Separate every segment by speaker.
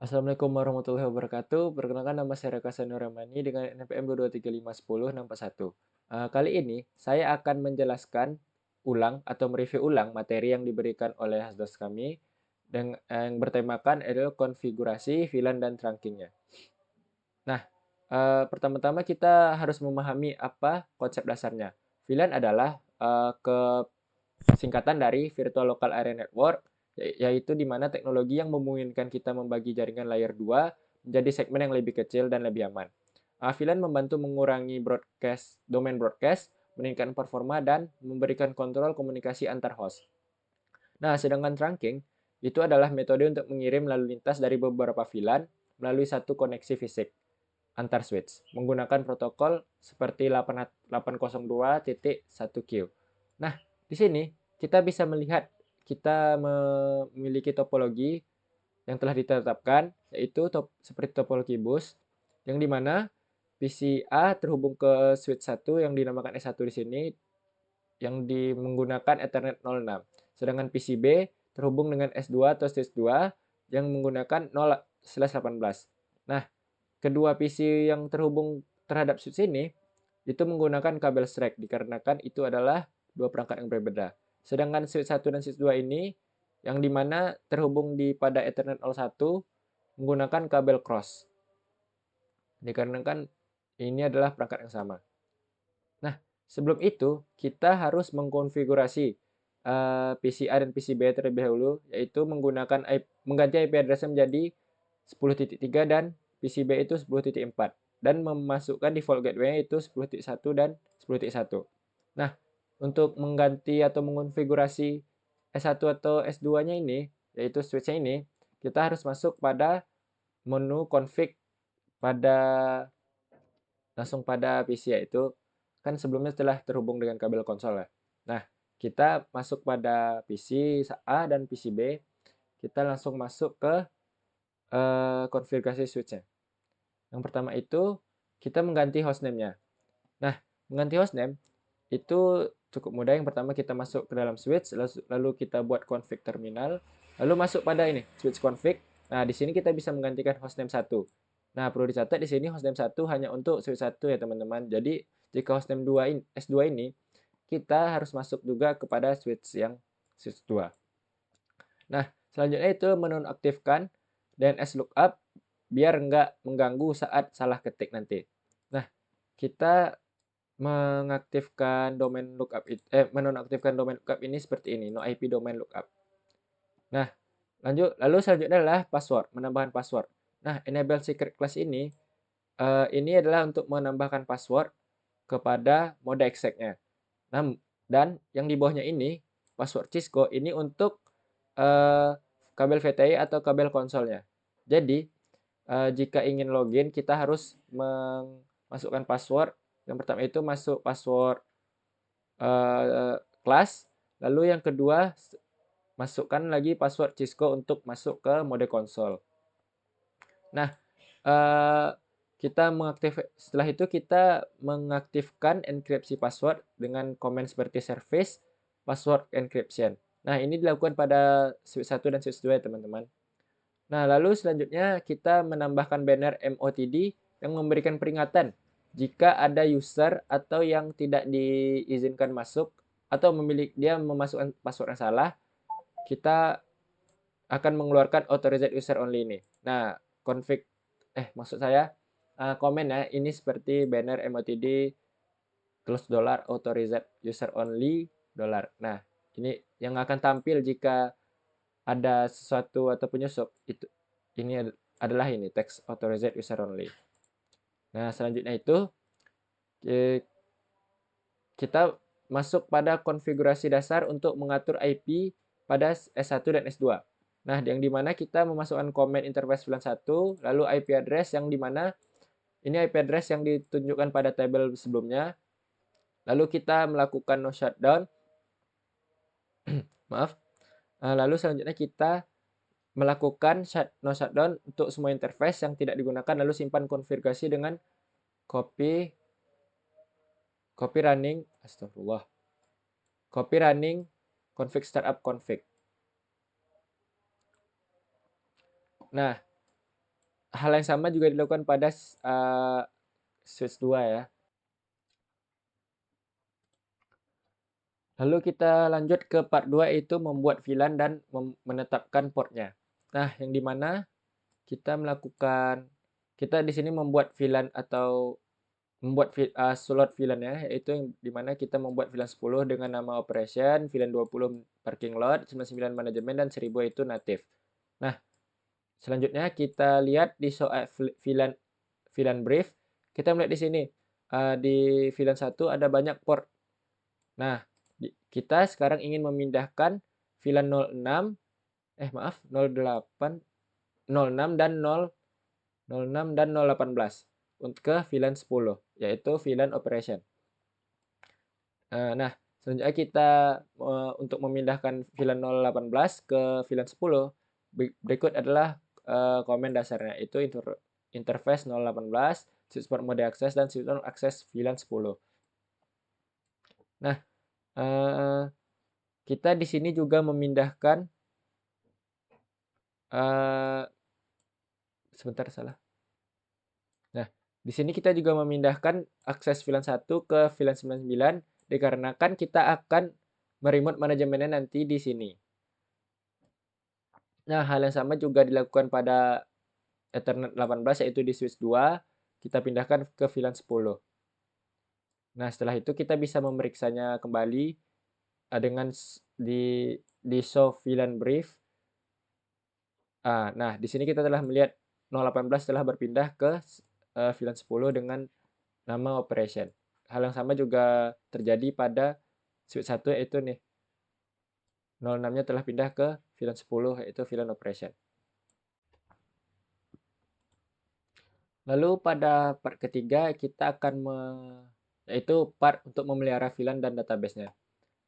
Speaker 1: Assalamualaikum warahmatullahi wabarakatuh. Perkenalkan nama saya Raka Senior Ramani dengan NPM 223510641. Kali ini saya akan menjelaskan ulang atau mereview ulang materi yang diberikan oleh Hasdos kami yang bertemakan adalah konfigurasi VLAN dan trunkingnya. Nah, pertama-tama kita harus memahami apa konsep dasarnya. VLAN adalah singkatan dari Virtual Local Area Network, yaitu di mana teknologi yang memungkinkan kita membagi jaringan layer 2 menjadi segmen yang lebih kecil dan lebih aman. VLAN membantu mengurangi domain broadcast, meningkatkan performa, dan memberikan kontrol komunikasi antar host. Nah, sedangkan trunking itu adalah metode untuk mengirim lalu lintas dari beberapa VLAN melalui satu koneksi fisik antar switch menggunakan protokol seperti 802.1Q. Nah, di sini kita bisa melihat kita memiliki topologi yang telah ditetapkan, yaitu seperti topologi bus, yang dimana PC A terhubung ke switch 1 yang dinamakan S1 di sini, yang menggunakan Ethernet 06. Sedangkan PC B terhubung dengan S2 atau switch 2 yang menggunakan 0/18. Nah, kedua PC yang terhubung terhadap switch ini itu menggunakan kabel SRAC dikarenakan itu adalah dua perangkat yang berbeda. Sedangkan switch 1 dan switch 2 ini yang dimana terhubung pada Ethernet 01 menggunakan kabel cross dikarenakan ini adalah perangkat yang sama. Nah, sebelum itu kita harus mengkonfigurasi PCA dan PCB terlebih dahulu, yaitu mengganti IP address menjadi 10.3 dan PCB itu 10.4 dan memasukkan default gateway itu 10.1 dan 10.1. Nah, untuk mengganti atau mengonfigurasi S1 atau S2-nya ini, yaitu switch-nya ini, kita harus masuk pada menu config pada langsung pada PC, yaitu kan sebelumnya telah terhubung dengan kabel konsol ya. Nah, kita masuk pada PC A dan PC B, kita langsung masuk ke konfigurasi switch-nya. Yang pertama itu kita mengganti hostname-nya. Nah, mengganti hostname itu cukup mudah. Yang pertama kita masuk ke dalam switch, lalu kita buat config terminal, lalu masuk pada ini switch config. Nah, di sini kita bisa menggantikan hostname 1. Nah, perlu dicatat di sini hostname 1 hanya untuk switch 1 ya teman-teman. Jadi, jika hostname 2 ini, S2 ini, kita harus masuk juga kepada switch 2. Nah, selanjutnya itu menonaktifkan DNS lookup biar nggak mengganggu saat salah ketik nanti. Nah, kita menonaktifkan domain lookup ini seperti ini, no IP domain lookup. Nah, lalu selanjutnya adalah password, menambahkan password. Nah, enable secret class ini adalah untuk menambahkan password kepada mode exec-nya. Nah, dan yang di bawahnya ini password Cisco ini untuk kabel VTI atau kabel konsolnya. Jadi, jika ingin login kita harus memasukkan password. Yang pertama itu masuk password kelas, lalu yang kedua masukkan lagi password Cisco untuk masuk ke mode konsol. Nah, eh, setelah itu kita mengaktifkan enkripsi password dengan komen seperti service password encryption. Nah, ini dilakukan pada switch 1 dan switch 2 ya, teman-teman. Nah, lalu selanjutnya kita menambahkan banner MOTD yang memberikan peringatan jika ada user atau yang tidak diizinkan masuk atau dia memasukkan password yang salah, kita akan mengeluarkan authorized user only ini. Nah, maksud saya komen ya, ini seperti banner MOTD close dollar authorized user only dollar. Nah, ini yang akan tampil jika ada sesuatu atau penyusup itu ini adalah ini text authorized user only. Nah, selanjutnya itu kita masuk pada konfigurasi dasar untuk mengatur IP pada S1 dan S2. Nah, yang dimana kita memasukkan comment interface VLAN 1, lalu IP address yang dimana ini IP address yang ditunjukkan pada tabel sebelumnya. Lalu kita melakukan no shutdown. Maaf. Lalu selanjutnya kita melakukan no shutdown untuk semua interface yang tidak digunakan, lalu simpan konfigurasi dengan copy running astagfirullah copy running config startup config. Nah, hal yang sama juga dilakukan pada switch 2 ya. Lalu kita lanjut ke part 2 yaitu membuat VLAN dan menetapkan portnya. Nah, yang dimana kita di sini membuat VLAN atau membuat slot VLAN ya, yaitu yang dimana kita membuat VLAN 10 dengan nama operation, VLAN 20 parking lot, 99 manajemen, dan 1000 itu native. Nah, selanjutnya kita lihat di soal VLAN brief. Kita melihat di sini, di VLAN 1 ada banyak port. Nah, kita sekarang ingin memindahkan VLAN 06, maaf, 08, 06 dan 06 dan 018 ke VLAN 10, yaitu VLAN operation. Nah, selanjutnya kita untuk memindahkan VLAN 018 ke VLAN 10, berikut adalah komen dasarnya, yaitu interface 018, switch port mode access, dan switch on access VLAN 10. Nah, kita di sini juga memindahkan sebentar salah. Nah, di sini kita juga memindahkan akses VLAN 1 ke VLAN 99 dikarenakan kita akan meremote manajemennya nanti di sini. Nah, hal yang sama juga dilakukan pada Ethernet 18 yaitu di switch 2 kita pindahkan ke VLAN 10. Nah, setelah itu kita bisa memeriksanya kembali dengan di show VLAN brief. Nah, di sini kita telah melihat 018 telah berpindah ke VLAN 10 dengan nama operation. Hal yang sama juga terjadi pada switch 1 yaitu nih 06-nya telah pindah ke VLAN 10 yaitu VLAN operation. Lalu pada part ketiga kita akan yaitu part untuk memelihara VLAN dan database-nya.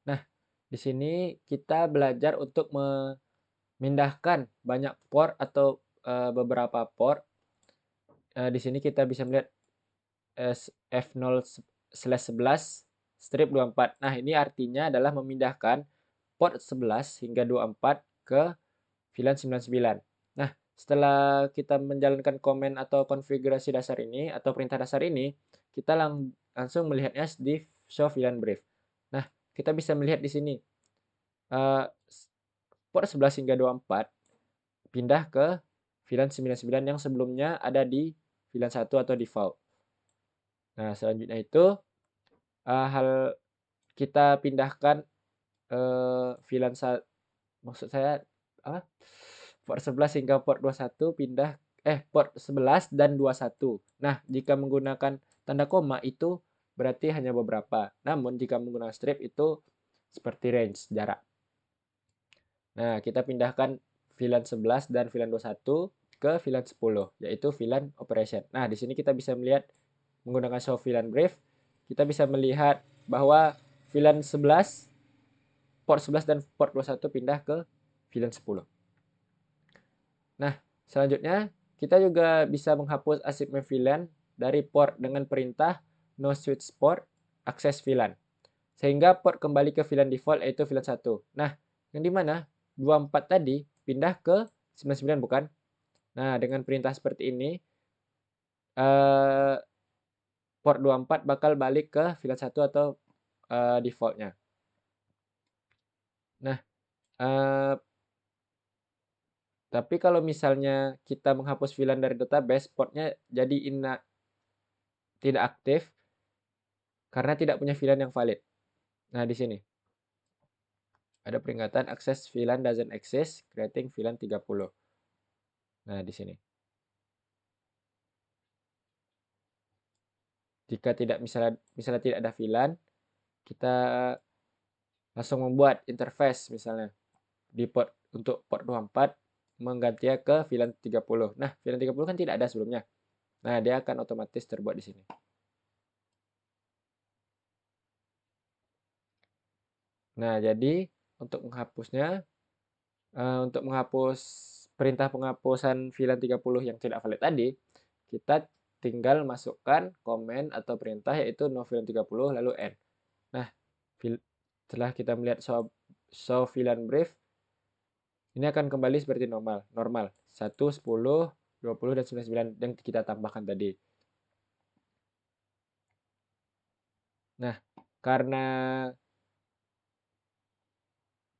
Speaker 1: Nah, di sini kita belajar untuk memindahkan banyak port atau beberapa port. Di sini kita bisa melihat F0/11-24. Nah, ini artinya adalah memindahkan port 11 hingga 24 ke VLAN 99. Nah, setelah kita menjalankan komen atau konfigurasi dasar ini atau perintah dasar ini, kita langsung melihatnya di show VLAN brief. Nah, kita bisa melihat di sini port 11 hingga 24 pindah ke VLAN 99 yang sebelumnya ada di VLAN 1 atau default. Nah, selanjutnya itu hal kita pindahkan VLAN maksud saya apa? Port 11 hingga port 21 pindah port 11 dan 21. Nah, jika menggunakan tanda koma itu berarti hanya beberapa. Namun jika menggunakan strip itu seperti range jarak. Nah, kita pindahkan VLAN 11 dan VLAN 21 ke VLAN 10, yaitu VLAN operation. Nah, di sini kita bisa melihat menggunakan show VLAN brief, kita bisa melihat bahwa VLAN 11, port 11 dan port 21 pindah ke VLAN 10. Nah, selanjutnya kita juga bisa menghapus async VLAN dari port dengan perintah no switch port access VLAN. Sehingga port kembali ke VLAN default yaitu VLAN 1. Nah, yang dimana 24 tadi pindah ke 99 bukan? Nah, dengan perintah seperti ini port 24 bakal balik ke VLAN 1 atau defaultnya. Nah, tapi kalau misalnya kita menghapus VLAN dari database, portnya jadi tidak aktif karena tidak punya VLAN yang valid. Nah, di sini ada peringatan access VLAN doesn't exist, creating VLAN 30. Nah, di sini. Jika tidak misalnya tidak ada VLAN, kita langsung membuat interface misalnya di port untuk port 24 menggantinya ke VLAN 30. Nah, VLAN 30 kan tidak ada sebelumnya. Nah, dia akan otomatis terbuat di sini. Nah, jadi untuk menghapusnya, untuk menghapus perintah penghapusan VLAN 30 yang tidak valid tadi, kita tinggal masukkan komen atau perintah yaitu no VLAN 30 lalu end. Nah, setelah kita melihat show VLAN brief, ini akan kembali seperti normal. 1, 10, 20 dan 99 yang kita tambahkan tadi. Nah, karena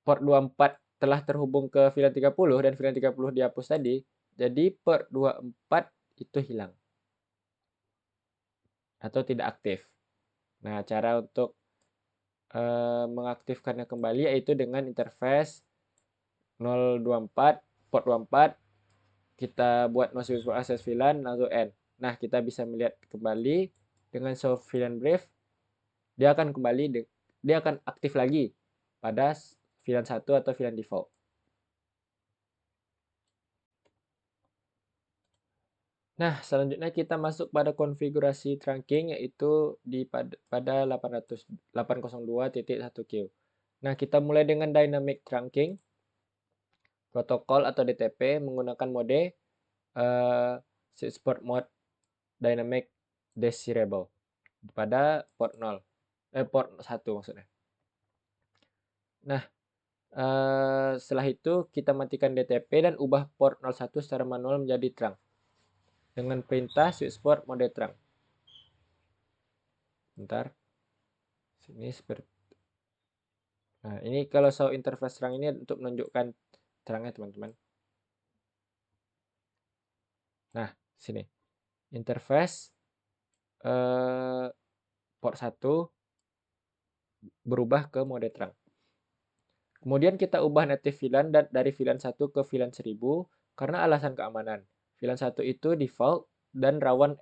Speaker 1: port 24 telah terhubung ke VLAN 30 dan VLAN 30 dihapus tadi, jadi port 24 itu hilang atau tidak aktif. Nah, cara untuk mengaktifkannya kembali yaitu dengan interface 024 port 24 kita buat no switch for access VLAN lalu N. Nah, kita bisa melihat kembali dengan show VLAN brief dia akan dia akan aktif lagi pada VLAN 1 atau VLAN default. Nah, selanjutnya kita masuk pada konfigurasi trunking yaitu pada 802.1Q. Nah, kita mulai dengan dynamic trunking protokol atau DTP menggunakan mode switchport mode dynamic desirable pada port 0. Port 1 maksudnya. Nah, setelah itu kita matikan DTP dan ubah port 01 secara manual menjadi trunk dengan perintah switchport mode trunk. Bentar. Sini seperti Nah, ini kalau show interface trunk ini untuk menunjukkan terangnya, teman-teman. Nah, sini. Interface port 1 berubah ke mode trunk. Kemudian kita ubah native VLAN dari VLAN 1 ke VLAN 1000 karena alasan keamanan. VLAN 1 itu default dan rawan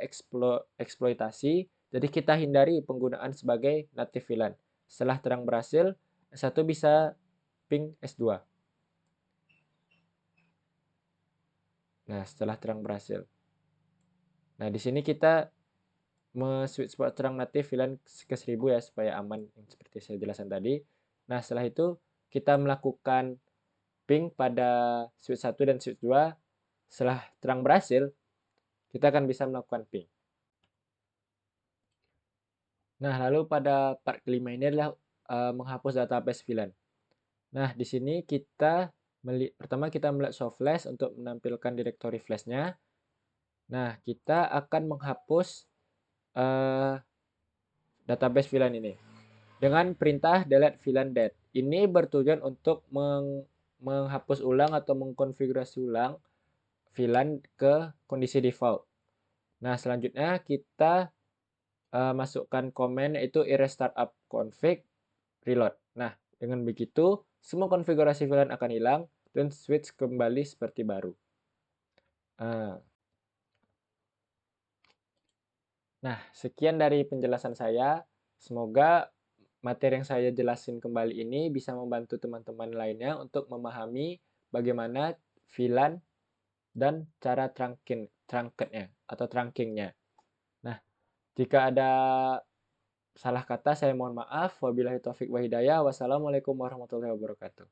Speaker 1: eksploitasi, jadi kita hindari penggunaan sebagai native VLAN. Setelah terang berhasil, S1 bisa ping S2. Nah, setelah terang berhasil. Nah, di sini kita switch port terang natif VLAN ke 1000 ya supaya aman seperti saya jelaskan tadi. Nah, setelah itu kita melakukan ping pada switch 1 dan switch 2. Setelah terang berhasil, kita akan bisa melakukan ping. Nah, lalu pada part kelima ini adalah menghapus database VLAN. Nah, di sini pertama kita melihat show flash untuk menampilkan direktori flashnya. Nah, kita akan menghapus database VLAN ini dengan perintah delete VLAN dead. Ini bertujuan untuk menghapus ulang atau mengkonfigurasi ulang VLAN ke kondisi default. Nah, selanjutnya kita masukkan komen yaitu erase startup config reload. Nah, dengan begitu semua konfigurasi VLAN akan hilang dan switch kembali seperti baru. Nah, sekian dari penjelasan saya. Semoga materi yang saya jelasin kembali ini bisa membantu teman-teman lainnya untuk memahami bagaimana VLAN dan cara trunketnya atau trunkingnya. Nah, jika ada salah kata saya mohon maaf. Wabillahi taufik wa hidayah. Wassalamualaikum warahmatullahi wabarakatuh.